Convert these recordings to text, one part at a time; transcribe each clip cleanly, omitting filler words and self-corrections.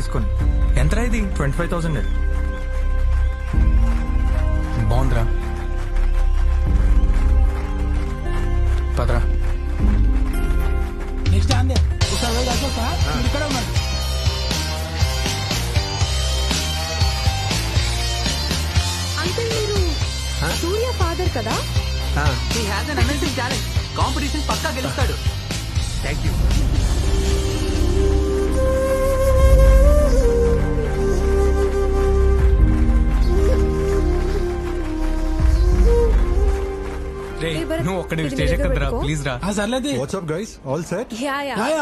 తీసుకొని. ఎంతరా ఇది? 25,000. బాగుందిరా, పదరా. నెక్స్ట్ అందే ఒకసారి వెళ్ళి అశోకా ఇక్కడ ఉన్నారు. అంకుల్ మీరు సూర్య ఫాదర్ కదా? He has an amazing talent. Competition పక్కా గెలుస్తాడు. Thank you. నువ్వు ఒక్కడి స్టేజ్ ఎక్కద్రా ప్లీజ్ రా. సర్లేదు. What's up, guys? All set?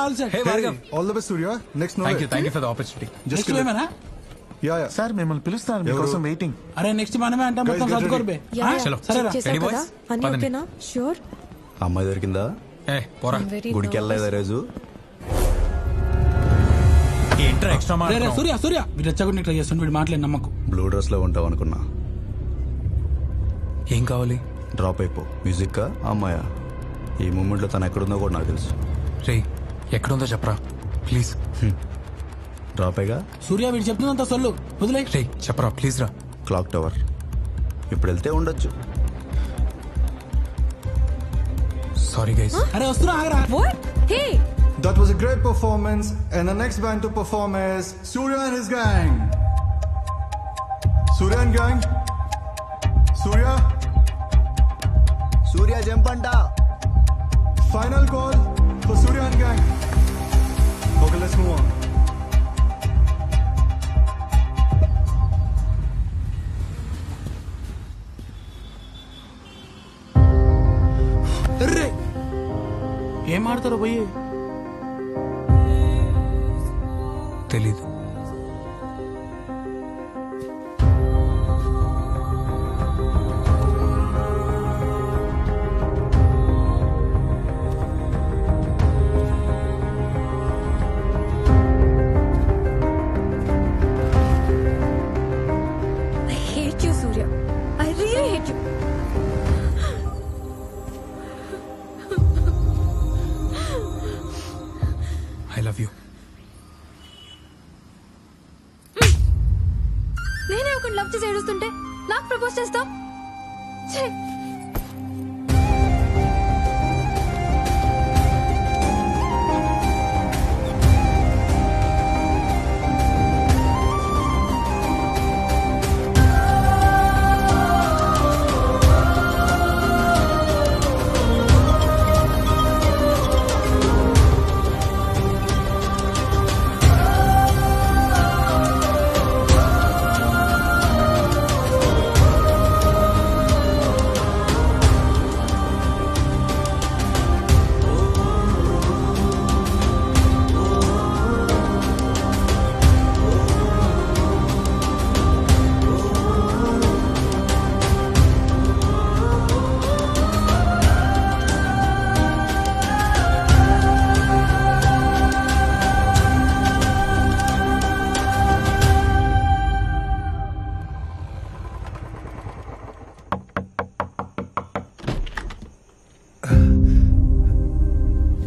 All set. Hey Bhargav, All the best, Surya. Next thank you November. For the opportunity. Just next kill it. ఏమన్నా? Yeah. Sir మిమ్మల్ని పిలుస్తాను, మీకోసం వెయిటింగ్. అరే నెక్స్ట్ మనమే అంట మొత్తం Guys, get చదువుకోరు బే. చలో. సరేరా. Ready, boys? అన్ని పదండి. ఓకేనా? ష్యూర్. అమ్మాయి దొరికిందా? ఏ పోరా, గుడికి వెళ్ళలేదా రోజు? ఏంట్రా ఎక్స్ట్రా రే, రే, మాట? సూర్య సూర్య వీడు రెచ్చగొట్టి ట్రై చేస్తుండే, వీడు మాట్లాడి నమ్మకు. బ్లూ డ్రెస్ లో ఉంటావు అనుకున్నా. ఏం కావాలి? డ్రాప్ అయిపో. మ్యూజిక్ అమ్మాయా? ఈ మూమెంట్ లో తను ఎక్కడుందో కూడా నాకు తెలుసు. రే ఎక్కడుందో చెప్పరా ప్లీజ్. డ్రాప్ అయ్యగా సూర్య వీడు చెప్తున్నంత సొల్లు వదిలే. రే చెప్పరా ప్లీజ్ రా. Clock tower. ఇప్పుడు వెళ్తే ఉండొచ్చు. Sorry guys. అరే వస్తున్నా ఆగరా. What? Hey! That was a great performance, and the next band to perform is Surya and his gang. Surya and gang. Surya. Surya జంపంట. Final call for Surya and gang. Okay, let's move on. రే ఏం ఆడతారో పోయి. తెలీదు. I hate you, Surya. I really hate you. I love you. నేనే ఒకటి love చేసి ఏడుస్తుంటే నాకు propose చేస్తాం. ఛే!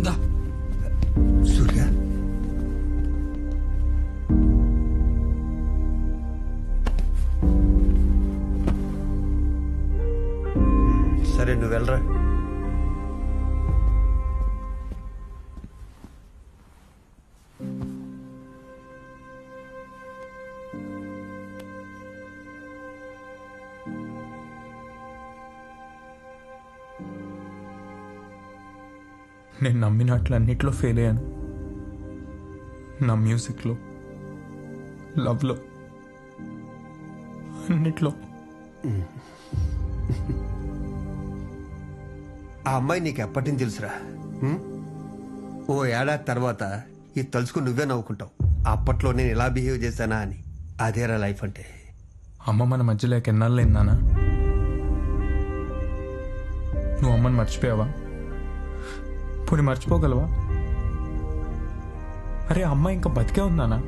దా. సూర్య, సరే నువ్వు వెళ్ళరా. నేను నమ్మినట్లు అన్నిట్లో ఫెయిల్ అయ్యాను. నా మ్యూజిక్లో, లవ్లో, అన్నిట్లో. ఆ అమ్మాయి నీకు ఎప్పటి నుంచి తెలుసురా? ఓ ఏడాది తర్వాత ఇది తలుచుకుని నువ్వే నవ్వుకుంటావు. అప్పట్లో నేను ఎలా బిహేవ్ చేశానా అని. అదేరా లైఫ్ అంటే. అమ్మ మన మధ్యలో ఎన్నాళ్ళైంది నాన్న? నువ్వు అమ్మని మర్చిపోయావా? పోనీ మర్చిపోగలవా? అరే అమ్మ ఇంకా బతికే ఉందానా?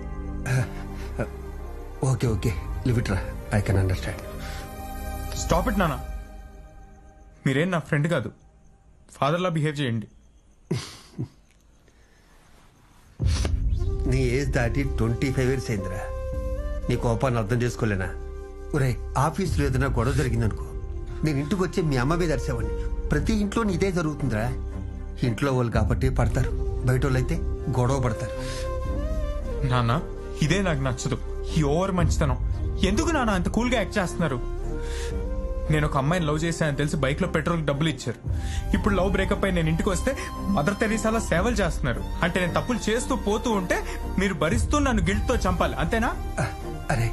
ఓకే ఓకే లివ్ ఇట్ రా. I can understand. Stop it నాన్న. మీరేం నా ఫ్రెండ్ కాదు, ఫాదర్లా బిహేవ్ చేయండి. నీ ఏజ్ దాటి 25 ఇయర్స్ అయిందిరా. నీ కోపాన్ని అర్థం చేసుకోలేనా? ఒరే, ఆఫీసులో ఏదైనా గొడవ జరిగిందనుకో, నేను ఇంటికి వచ్చి మీ అమ్మ మీద అరిసేవాడిని. ప్రతి ఇంట్లో ఇదే జరుగుతుందిరా. ఇంట్లో వాళ్ళు కాబట్టి పడతారు, బయట వాళ్ళు అయితే గొడవ పడతారు. నాన్న ఇదే నాకు నచ్చదు, ఈ ఓవర్ మంచితనం. ఎందుకు నాన్న అంత కూల్ గా యాక్ట్ చేస్తున్నారు? నేను ఒక అమ్మాయిని లవ్ చేశానని తెలిసి బైక్ లో పెట్రోల్ డబ్బులు ఇచ్చారు. ఇప్పుడు లవ్ బ్రేకప్ అయి నేను ఇంటికి వస్తే మదర్ తెరీసాలా సేవలు చేస్తున్నారు. అంటే నేను తప్పులు చేస్తూ పోతూ ఉంటే మీరు భరిస్తూ నన్ను గిల్ట్ తో చంపాలి, అంతేనా? అరే,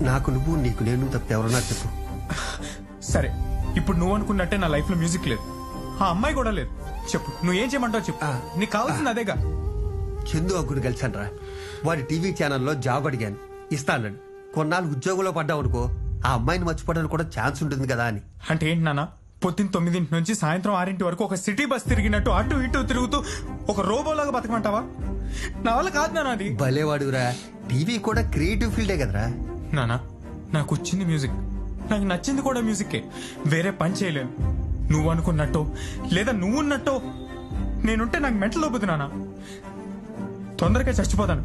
నాకు నువ్వు, నీకు నేను తప్పితే ఎవరన్నా చెప్పు. సరే, ఇప్పుడు నువ్వు అనుకున్నట్టే నా లైఫ్ లో మ్యూజిక్ లేదు, ఆ అమ్మాయి కూడా లేదు. చెప్పు, నువ్వు ఏం చేయమంటావు చెప్పు. నీకు కావాల్సింది అదేగా. చందు అగ్గుడు కలిసాను రా. వాడి టీవీ ఛానల్లో జాబ్ అడిగాను, ఇస్తా అన్నాడు. కొన్నాళ్ళు ఉద్యోగంలో పడ్డావు అనుకో, ఆ అమ్మాయిని మర్చిపోవడానికి కూడా ఛాన్స్ ఉంటుంది కదా అని. అంటే ఏంటి నాన్న, పొద్దున్న 9 నుంచి సాయంత్రం 6 వరకు ఒక సిటీ బస్ తిరిగినట్టు అటు ఇటు తిరుగుతూ ఒక రోబోలాగా బతకమంటావా? నా వల్ల కాదు నాన్న అది. భలేవాడురా, టీవీ కూడా క్రియేటివ్ ఫీల్డే కదరా. నానా, నాకు వచ్చింది మ్యూజిక్, నాకు నచ్చింది కూడా మ్యూజిక్కే. వేరే పని చేయలేను. నువ్వు అనుకున్నట్టో లేదా నువ్వున్నట్టో నేనుంటే నాకు మెంటల్ అవుతుంది నాన్న. తొందరగా చచ్చిపోతాను.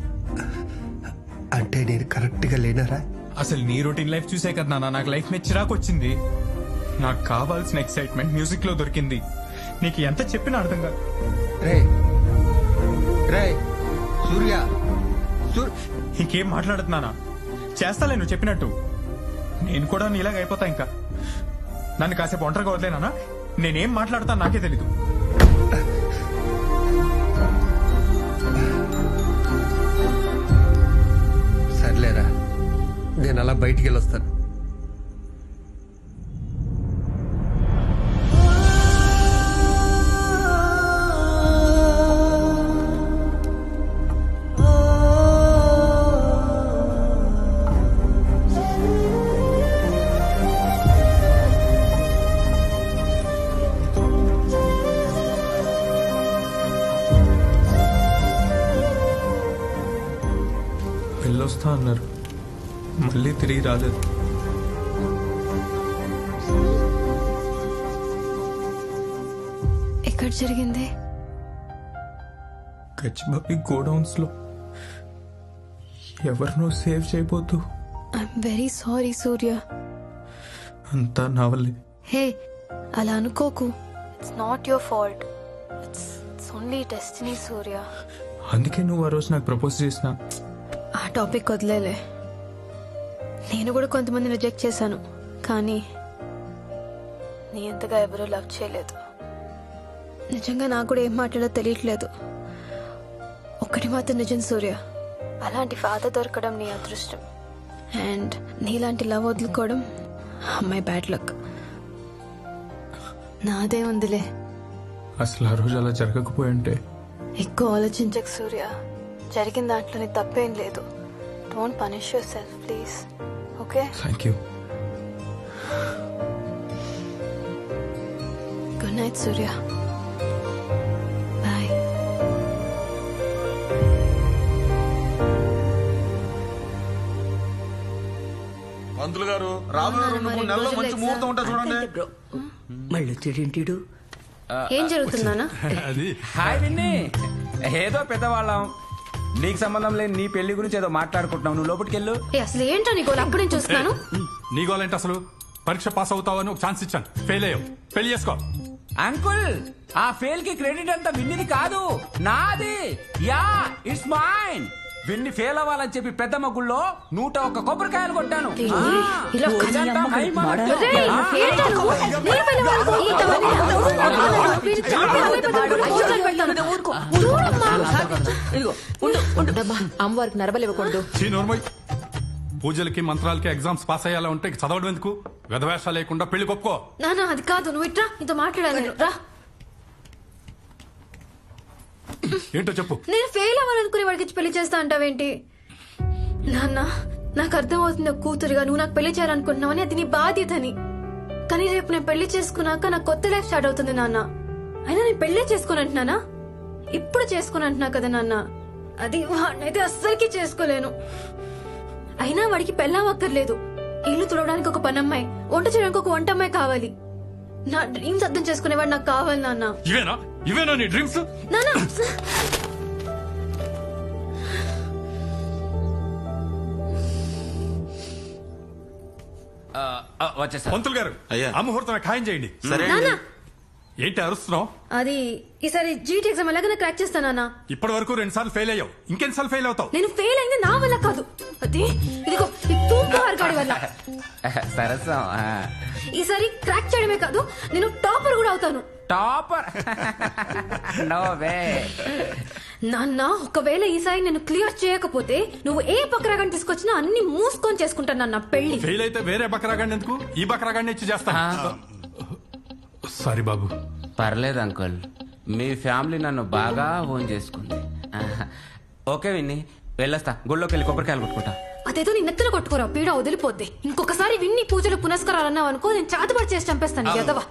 అంటే నేను కరెక్ట్ గా లేనారా? అసలు నీ రొటీన్ లైఫ్ చూసే కదా నాన్న నాకు లైఫ్ మీద చిరాకు వచ్చింది. నాకు కావాల్సిన ఎక్సైట్మెంట్ మ్యూజిక్ లో దొరికింది. నీకు ఎంత చెప్పినా అర్థం కాదు. రే రే సూర్య, ఇంకేం మాట్లాడుతున్నానా? చేస్తాలే నువ్వు చెప్పినట్టు. నేను కూడా నీలాగ అయిపోతా. ఇంకా నన్ను కాసేపు ఒంటరిగా వదిలేనా? నేనేం మాట్లాడతా నాకే తెలీదు. సర్లేరా, నేను అలా బయటికి వెళ్ళొస్తాను. వెళ్ళొస్తా అన్నారు, మళ్ళీ తిరిగి రాలేదు. ఎక్కడ జరిగింది? గచ్చిబాబి గోడౌన్స్ లో ఎవరినో సేవ్ చేయబోతూ. I'm very sorry Surya. అంతా నా వల్లే. హే, అలా అనుకోకు. It's not your fault. It's only destiny Surya. అందుకే నువ్వు ఆ రోజు నాకు ప్రపోజ్ చేసిన. ఆ టాపిక్ వదిలేలే. నేను కూడా కొంతమంది రిజెక్ట్ చేశాను, కానీ నీ అంతగా ఎవరూ లవ్ చేయలేదు. నిజంగా నాకు కూడా ఏం మాట్లాడో తెలియట్లేదు. ఒక్కటి మాత్రం నిజం సూర్య, అలాంటి ఫాదర్ దొరకడం నీ అదృష్టం. అండ్ నీలాంటి లవ్ వదులుకోవడం అమ్మాయి బ్యాడ్ లక్. నాదే ఉందిలే. అసలు ఆ రోజు అలా జరగకపోయింటే. ఎక్కువ ఆలోచించకు సూర్య, జరిగిన దాంట్లో నీ తప్పేం లేదు. Don't punish yourself please. Okay, thank you. Good night Surya. Bye. పంతులు గారు, రాబోయే 2-3 నెలల్లో మంచి ముహూర్తం ఉంటా చూడండి. మళ్ళీ వచ్చేటేంటిడు? ఏం జరుగుతుందానా? హాయ్ విన్ని, ఏదో పెద్దవాళ్ళం, నీకు సంబంధం లేని నీ పెళ్లి గురించి ఏదో మాట్లాడుకుంటున్నావు. నువ్వు లోపలికి వెళ్ళు. అసలు ఏంటో నీ గోల్ అప్పుడు నేను చూస్తున్నాను. నీ గోలేంటి? అసలు పరీక్ష పాస్ అవుతావని ఒక ఛాన్స్ ఇచ్చాను, ఫెయిల్ అయ్యావు. పెళ్లి చేసుకో. అంకుల్, ఆ ఫెయిల్ కి క్రెడిట్ అంతా విన్నిది కాదు, నాది. Yeah, it's mine. Vinni fail అవ్వాలని చెప్పి పెద్ద మగుల్లో 101 కొబ్బరికాయలు కొట్టాను. ఇలా ఇదంతా మై మాట. రేయ్, ఏంటో నువ్వు? నేను వెళ్ళే వరకు ఈ టవల్ వీడు చాలా పెద్దవాడు. కూర్చొని పెడతాను. చూడమ్మా. ఇదిగో ఉండు అమ్మవారికి నరబలివ్వకూడదు. నోర్మోయ్, పూజలకి మంత్రాలకి ఎగ్జామ్స్ పాస్ అయ్యేలా ఉంటే చదవడం ఎందుకు? వెధవేషాలు లేకుండా పెళ్లి కొప్పుకో. నానా అది కాదు, నువ్వు ఇట్రా, నీతో మాట్లాడాలి. రా. ఏంటో చెప్పు. నేను ఫెయిల్ అవ్వాలనుకునే వాడికి పెళ్లి చేస్తా అంటావేంటి? నాన్న, నాకు అర్థం అవుతుంది ఒక కూతురుగా నువ్వు నాకు పెళ్లి చేయాలనుకుంటున్నావని, అది నీ బాధ్యతని. కానీ రేపు నేను పెళ్లి చేసుకున్నాక నాకు కొత్త లైఫ్ స్టార్ట్ అవుతుంది నాన్న. అయినా నేను పెళ్లి చేసుకుని అంటున్నానా? ఇప్పుడు చేసుకుని అంటున్నా కదా నాన్న. అది వాడినైతే అస్సలకి చేసుకోలేను. అయినా వాడికి పెళ్ళాం అక్కర్లేదు. ఇల్లు తుడవడానికి ఒక పనమ్మాయి, వంట చేయడానికి ఒక వంట అమ్మాయి కావాలి. నా డ్రీమ్స్ అర్థం చేసుకునేవాడు నాకు కావాలి నాన్న. ఇవేనా నీ డ్రీమ్స్? నాన్న వచ్చేసా. పంతులు గారు అయ్యా. ఆ ముహూర్తం ఖాయం చేయండి. సరే నాన్న ఏంటి అరుస్తున్నావు? అది ఈసారి జీటీ ఎగ్జామ్ ఎలాగైనా క్రాక్ చేస్తానా? ఇప్పటి వరకు 2 సార్లు ఫెయిల్ అయ్యావు, ఇంకెన్నిసార్లు ఫెయిల్ అవుతావు? నేను ఫెయిల్ అయింది నా వల్ల కాదు, అది ఇదిగో ఈ పూంపుహార్ గాడి వల్ల. సరసం. ఈసారి క్రాక్ చేయడమే కాదు, నేను టాపర్ కూడా అవుతాను. టాపర్? No way. నాన్న, ఒకవేళ ఈసారి నేను క్లియర్ చేయకపోతే నువ్వు ఏ బక్రాగాన్ని తీసుకొచ్చినా అన్ని మూసుకొని చేసుకుంటాను నాన్న పెళ్లి. ఫెయిల్ అయితే వేరే బకరాగాన్ని ఎందుకు, ఈ బకరాగాన్ని ఇచ్చి చేస్తా. సారీ బాబు. పర్లేదు అంకుల్, మీ ఫ్యామిలీ నన్ను బాగా ఓన్ చేసుకుంది. ఓకే విన్ని, వెళ్ళొస్తా. గుళ్ళోకి వెళ్ళి కొబ్బరికాయలు కొట్టుకుంటా. అదేదో నీ నెత్తన కొట్టుకోరా, పీడ వదిలిపోద్ది. ఇంకొకసారి విన్ని పూజలు పునస్కారాలు అన్నావు అనుకో, నేను చాతపడి చేసి చంపేస్తాను. ఎదవా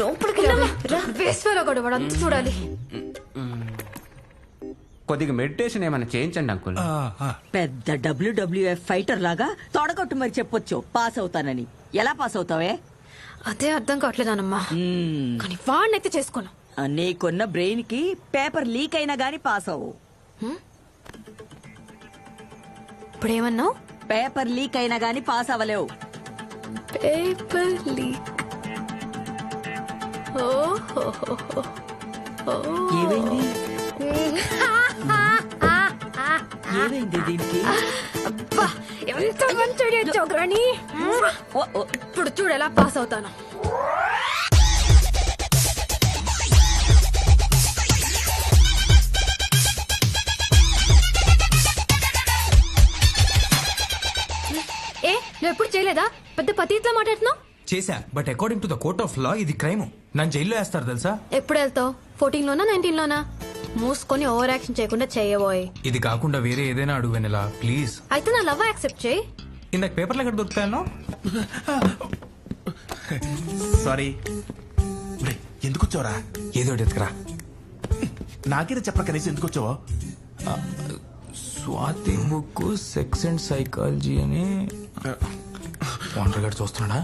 లోపలికి వేశ్వర కూడా వాడు అంత చూడాలి. కొద్దిగా మెడిటేషన్ ఏమైనా చేయించండి అంకుల్. పెద్ద WWF ఫైటర్ లాగా తొడగొట్టు మరి చెప్పొచ్చు పాస్ అవుతానని. ఎలా పాస్ అవుతావే? అదే అర్థం కావట్లేదానమ్మా, కానీ వాడినైతే చేసుకోను. నీకున్న బ్రెయిన్ కి పేపర్ లీక్ అయినా గానీ పాస్ అవ్వు. ఇప్పుడేమన్నావు? పేపర్ లీక్ అయినా గానీ పాస్ అవ్వలేవు. Paper leak. ఏమైంది? ఏమైంది దీనికి? అబ్బా, ఎంత మంచి చోగ్రాని. ఇప్పుడు చూడు ఎలా పాస్ అవుతాను. ఏ, నువ్వు ఎప్పుడు చేయలేదా? పెద్ద పతితో మాట్లాడుతున్నావు. చేశా, but according to the court of law ఇది క్రైమ్. నన్ను జైల్లో వేస్తారు తెలుసా? ఎప్పుడు వెళ్తావు? 14 లోనా 19 లోనా? మూసుకొని ఓవర్ యాక్షన్ చేయకుండా చేయబోయ్. ఇది కాకుండా వేరే ఏదైనా అడుగు వెనలా ప్లీజ్. అయితే నా లవ్ యాక్సెప్ట్ చేయి. ఇందాక పేపర్లు ఎక్కడ దొరుకుతాయో? సారీ. ఎందుకు వచ్చావరా? ఏదో ఎత్తుకురా. నాకేదో చెప్పరా కనీసం ఎందుకు వచ్చావో? Swathi book sex and psychology అని వాండర్ గారు చూస్తున్నాడా?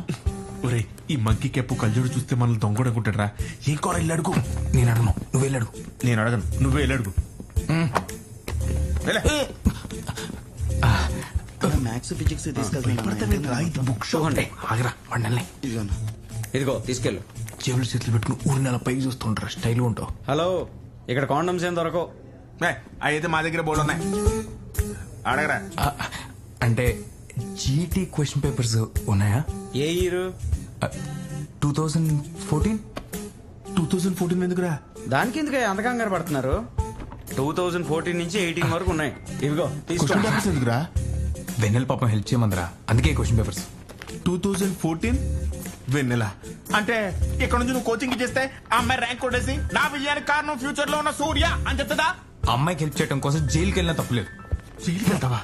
ఒరే, ఈ మంకీ కెప్పు కళ్ళజోడు చూస్తే మనల్ని దొంగడుకుంటాడరా. ఏం కూర ఇల్లు అడుగు. నేను అడగను, నువ్వు వెళ్ళి అడుగు. నేను అడగను, నువ్వే వెళ్ళి అడుగు. బుక్ షో చూడండి. ఆగరా వండల్ని. ఇదిగో తీసుకెళ్ళు. జేబులు చేతులు పెట్టుకుని ఊరి నెల పైకి చూస్తుంటారా, స్టైల్ ఉంటావు. హలో, ఇక్కడ కాండమ్స్ ఏం దొరకవు. అయితే మా దగ్గర బోర్డు ఉన్నాయి, అడగరా. అంటే జీటీ క్వశ్చన్ పేపర్స్ ఉన్నాయా? ఏ ఇయర్? 2014. 2014 ఎందుకురా? దానికి ఎందుకు అంత కంగారు పడుతున్నారు? 2014 నుంచి 18 వరకు ఉన్నాయి. ఇవిగో క్వశ్చన్ పేపర్స్ ఎందుకురా? వెన్నెల పాపం హెల్ప్ చేయమందరా, అందుకే క్వశ్చన్ పేపర్స్. 2014 వెన్నెల అంటే ఇక్కడ నుంచి నువ్వు కోచింగ్ ఇచ్చేస్తే ఆ అమ్మాయి ర్యాంక్ కొట్టేసి నా విజయానికి కారణం ఫ్యూచర్ లో ఉన్న సూర్య అని చెప్తుందా? అమ్మాయికి హెల్ప్ చేయడం కోసం జైలుకి వెళ్ళినా తప్పలేదు. జైలుకి వెళ్తావా?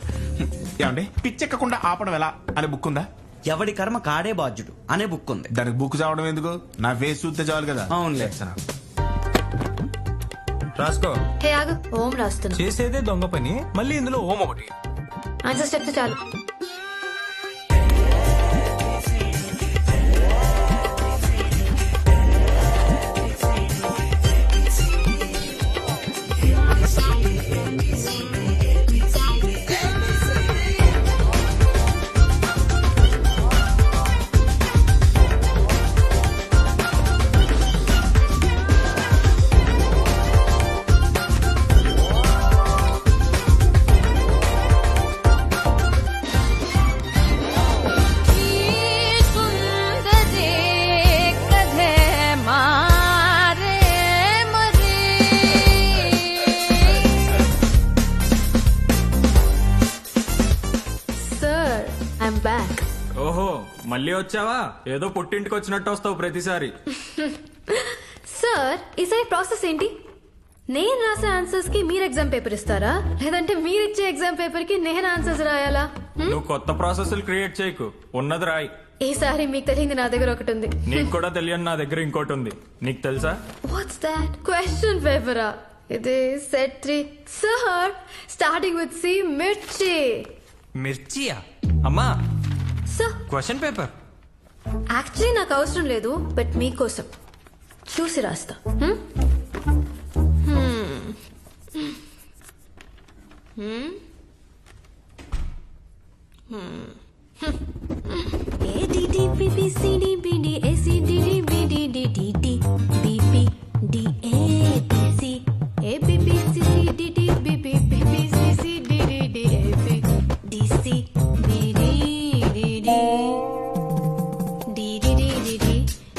ఏమండి, పిచ్చెక్కకుండా ఆపడం ఎలా అనే బుక్ ఉందా? ఎవడి కర్మ కాడే బాధ్యుడు అనే బుక్ ఉంది. దానికి బుక్ చదవడం ఎందుకు? నా ఫేస్ చూస్తే చాలు కదా. అవునులే. రాసుకో. హే ఆగు, ఓం రాస్తున్నా. చేసేదే దొంగ పని, మళ్ళీ ఇందులో ఓం ఒకటి. ఆన్సర్స్ చెప్తే చాలు. ఓహో, మళ్ళీ వచ్చావా? ఏదో పుట్టింటికి వచ్చినట్టు వస్తావు ప్రతిసారి. సార్, ఈసారి ప్రాసెస్ ఏంటి? నేను రాసే ఆన్సర్స్ కి మీరు ఎగ్జామ్ పేపర్ ఇస్తారా, లేదంటే మీరు ఇచ్చే ఎగ్జామ్ పేపర్ కి నేను ఆన్సర్స్ రాయాలా? నువ్వు కొత్త ప్రాసెస్లు క్రియేట్ చేయకు, ఉన్నది రాయి. ఈసారి మీకు తెలియంది నా దగ్గర ఒకటి ఉంది. నీకు కూడా తెలియని నా దగ్గర ఇంకోటి ఉంది. నీకు తెలుసా? What's that? క్వశ్చన్ పేపరా? ఇది set 3 sir, starting with C. మిర్చి. మిర్చియా? అమ్మా, సార్ క్వశ్చన్ పేపర్ యాక్చువల్లీ నాకు అవసరం లేదు, బట్ మీకోసం చూసి రాస్తా. ఏది B C D B D A C D D B D D D D B P D A B C A B B C C D D B B B B C C D D D A B D C B D D D D D D D D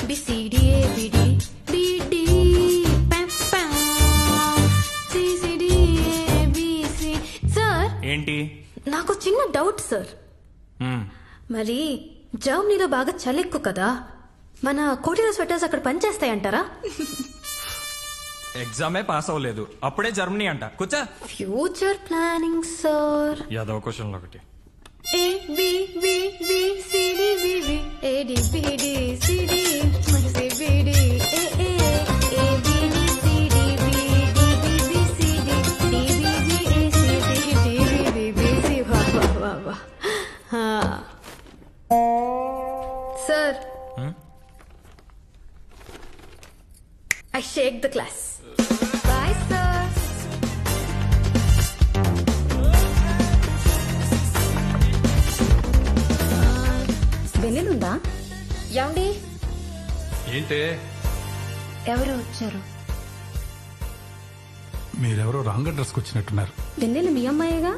B C D A B D B D పం పం C C D A B C. Sir ఏంటి? నాకు చిన్న doubt sir. మరి జర్మనీలో బాగా చలెక్కు కదా, మన కోటిలో స్వెటర్స్ అక్కడ పనిచేస్తాయంటారా? ఎగ్జామే పాస్ అవ్వలేదు, అప్పుడే జర్మనీ అంట. కూర్చా. Future planning sir. యాదవ క్వశ్చన్ ఒకటి. A B B B C D B B A D B D C D C B D A A A B D C D B D B B C D D B B A C D D B B C. వా వా వా వా. Sir, I shake the class. Bye, sir. వెన్నెలుందా? యాండి ఏంటే ఎవరు వచ్చారు? మీరెవరో రాంగ్ అడ్రస్కి వచ్చినట్టున్నారు. వెన్నెలు మీ అమ్మాయిగా?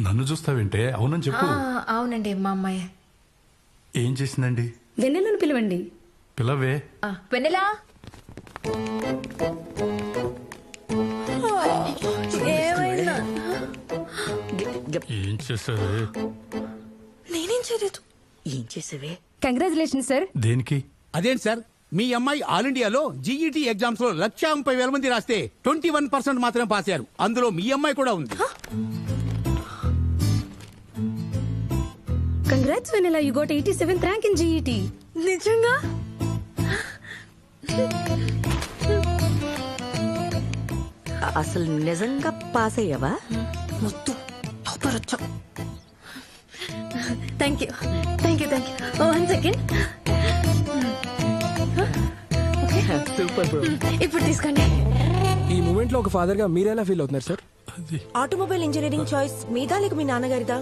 నన్ను చూస్తావేంటే? అవునని చెప్పు. అవునండి, మా అమ్మాయి. ఏం చేసిందండి? వెన్నెలను పిలవండి. పిలవే. వెన్నెలా, ఏమైందా? ఏం చేశారు? నేనేం చేయలేదు. ఏం చేసావే? Congratulation sir. దేనికి? అదేంటి సార్, మీ అమ్మాయి ఆల్ ఇండియాలో జీఈటీ ఎగ్జామ్స్ లో 1,30,000 మంది రాస్తే 21% మాత్రమే పాస్ అయ్యారు. అందులో మీ అమ్మాయి కూడా ఉంది. Congrats Vennela, you got 87th rank in GET. నిజంగా? అసలు నిజంగా పాస్ అయ్యావా? మొత్తం టాపర్ వచ్చా. Thank you thank you thank you. 1 second. Super bro. ఇప్పుడు తీసుకోండి. ఈ మూమెంట్ లో ఒక ఫాదర్ గా మీరెలా ఫీల్ అవుతున్నారు సార్? ఆటోమొబైల్ ఇంజనీరింగ్ చాయిస్ మీదా లేక మీ నాన్నగారిదా?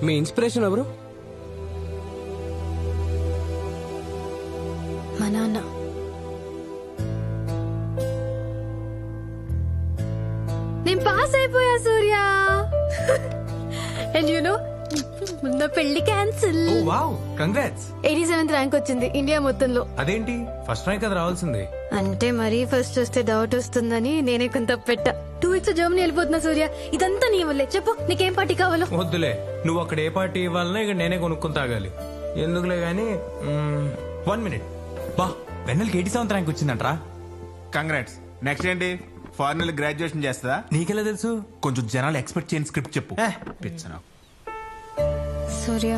మీ ఇన్స్పిరేషన్ ఎవరు? మా నాన్న. నేను పాస్ అయిపోయా సూర్య. అండ్ యు నో, నా పెళ్లి క్యాన్సిల్. ఓ వావ్, కంగ్రాట్స్. 87th ర్యాంక్ వచ్చింది ఇండియా మొత్తంలో. అదేంటి, ఫస్ట్ ర్యాంక్ కదా రావాల్సింది. అంటే మరీ ఫస్ట్ వస్తే డౌట్ వస్తుందని నేనే కొంత పెట్టా. 2 weeks జర్మనీ వెళ్ళిపోతున్నా సూర్య. ఇదంతా నీ వల్లే. చెప్పు, నీకేం పార్టీ కావాలో? వద్దులే, నువ్వు అక్కడ ఏ పార్టీ ఇవ్వాలన్నా ఇక్కడ నేనే కొనుక్కొని తాగాలి. ఎందుకులే గానీ 1 minute. బా, వెన్నెలకి 87th ర్యాంక్ వచ్చిందంట్రా. కంగ్రాట్స్. నెక్స్ట్ ఏంటి? ఫారెన్ గ్రాడ్యుయేషన్ చేస్తా. నీకెలా తెలుసు? కొంచెం జనాలు ఎక్స్పెక్ట్ చేయని స్క్రిప్ట్ చెప్పు. పిచ్చనా. సూర్య,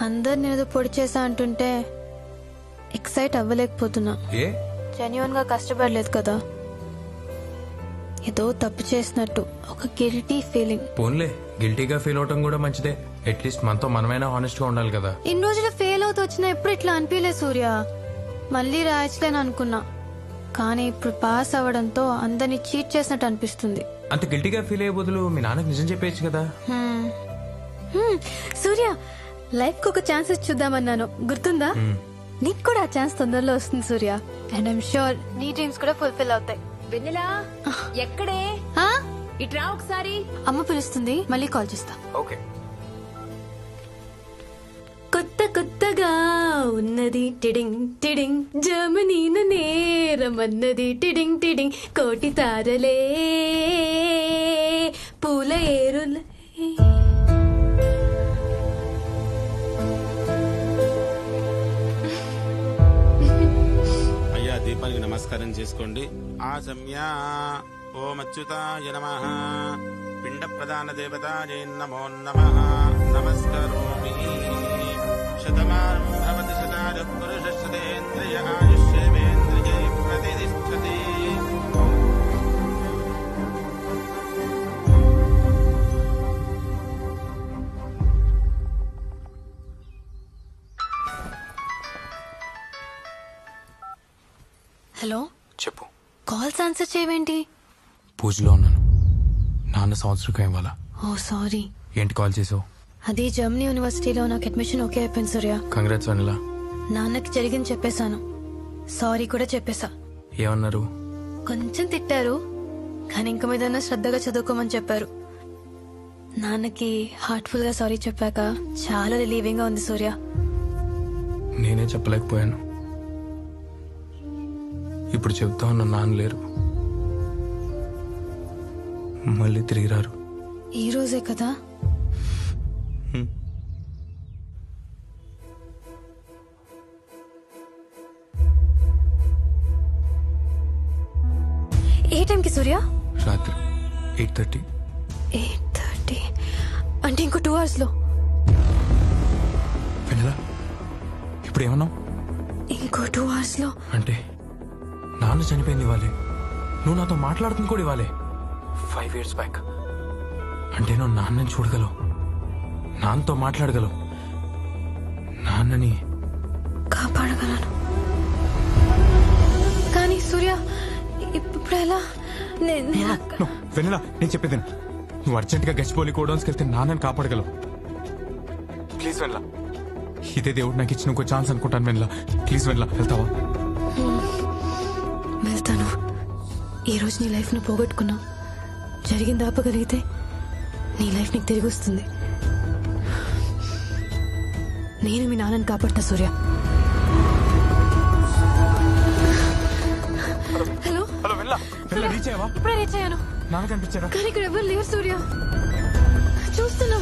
అందరు నేను పొడి చేసా అంటుంటే ఎక్సైట్ అవ్వలేకపోతున్నా. ఏ? జెన్యున్ గా కష్టపడలేదు కదా, ఏదో తప్పు చేసినట్టు ఒక గిల్టీ ఫీలింగ్. పోన్లే, గిల్టీగా ఫీల్ అవటం కూడా మంచిదే. అట్లీస్ట్ మనతో మనమైనా హానెస్ట్ గా ఉండాలి కదా. ఇన్ని రోజులు ఫెయిల్ అవుతూ వచ్చినా ఎప్పుడు ఇట్లా అనిపించలేదు సూర్య. మళ్ళీ రాయచ్చులేని అనుకున్నా, కానీ ఇప్పుడు పాస్ అవ్వడంతో అందరినీ చీట్ చేసినట్టు అనిపిస్తుంది. అంత గిల్టీగా ఫీల్ అయ్యే బదులు మీ నాన్నకి నిజం చెప్పేయచ్చు కదా. సూర్య, లైఫ్ కు ఒక ఛాన్స్ ఇచ్చి చూద్దామన్నాను, గుర్తుందా? నీకు కూడా ఆ ఛాన్స్ తొందరలో వస్తుంది సూర్య. అండ్ ఐమ్ షూర్ నీ డ్రీమ్స్ కూడా ఫుల్ఫిల్ అవుతాయి. వెన్నెలా ఎక్కడే? ఇట్రా ఒకసారి. అమ్మ పిలుస్తుంది, మళ్ళీ కాల్ చేస్తా. ఓకే. కొత్త కొత్తగా ఉన్నది టిడింగ్ టిడింగ్, జర్మనీ నేరమన్నది టిడింగ్ టిడింగ్, కోటి తారలే పూల ఏరులే. అయ్యా, దీపానికి నమస్కారం చేసుకోండి. ఆ సమయ ఓం అచ్యుతాయ నమః, పిండ ప్రధాన దేవతాయే నమో నమః. నమస్కరోమి. శతమానం భవతి శతాయ పురుషస్యేంద్రియ ఆయుష్యేంద్రియే ప్రతిష్టతి. హలో, చెప్పు. కాల్స్ ఆన్సర్ చేయవేంటి? పూజలో ఉన్నాను. నాన్న సంవత్సరం ఇవ్వాలా? ఓ సారీ. ఏంటి కాల్ చేసావు? అది జర్మనీ యూనివర్సిటీలో నాకు అడ్మిషన్ ఓకే అయిపోయింది సూర్య. కంగ్రాట్స్ వెన్నెల. నాన్నకి జరిగింది చెప్పేశాను, సారీ కూడా చెప్పేశా. ఏమన్నారు? కొంచెం తిట్టారు, కానీ ఇంక మీదన్నా శ్రద్ధగా చదువుకోమని చెప్పారు. నాన్నకి హార్ట్ఫుల్ గా సారీ చెప్పాక చాలా రిలీవింగ్ గా ఉంది సూర్య. నేనే చెప్పలేకపోయాను. ఇప్పుడు చెప్తా ఉన్న నాన్న లేరు, మళ్ళీ తిరిగి రారు. ఈ రోజే కదా. ఏ టైంకి సూర్య? రాత్రి 8:30. 8:30 అంటే ఇంకో 2 hours లో. వెన్నెల ఇప్పుడు ఏమన్నావు? ఇంకో 2 hours లో అంటే నాన్న చనిపోయింది ఇవ్వాలి, నువ్వు నాతో మాట్లాడుతుంది కూడా ఇవ్వాలి. 5 years బ్యాక్. అంటే నువ్వు నాన్నని చూడగలవు, నాన్నతో మాట్లాడగలవు, నాన్నని కాపాడగలను. కానీ సూర్య ఇప్పుడు ఎలా? వెన్నెల నేను చెప్పేది విను. నువ్వు అర్జెంట్ గా గచ్చిపోలి గోడౌన్స్కి వెళ్తే నాన్నని కాపాడగలవు. ప్లీజ్ వెన్నెల, ఇదే దేవుడు నాకు ఇచ్చిన ఇంకో ఛాన్స్ అనుకుంటాను. వెన్నెల ప్లీజ్ వెన్నెల, వెళ్తావా? వెళ్తాను. ఈ రోజు నీ లైఫ్ ను పోగొట్టుకున్నావు, జరిగింది ఆపగలిగితే నీ లైఫ్ నీకు తిరిగి వస్తుంది. నేను మీ నాన్నని కాపాడతా సూర్య. హలో హలో వెన్నెల, వెన్నెల రీచ్ అయ్యావా? ఇప్పుడే రీచ్ అయ్యాను, నాన్న కనిపించారా? కానీ ఇక్కడ ఎవరు లేరు సూర్య. చూస్తున్నా.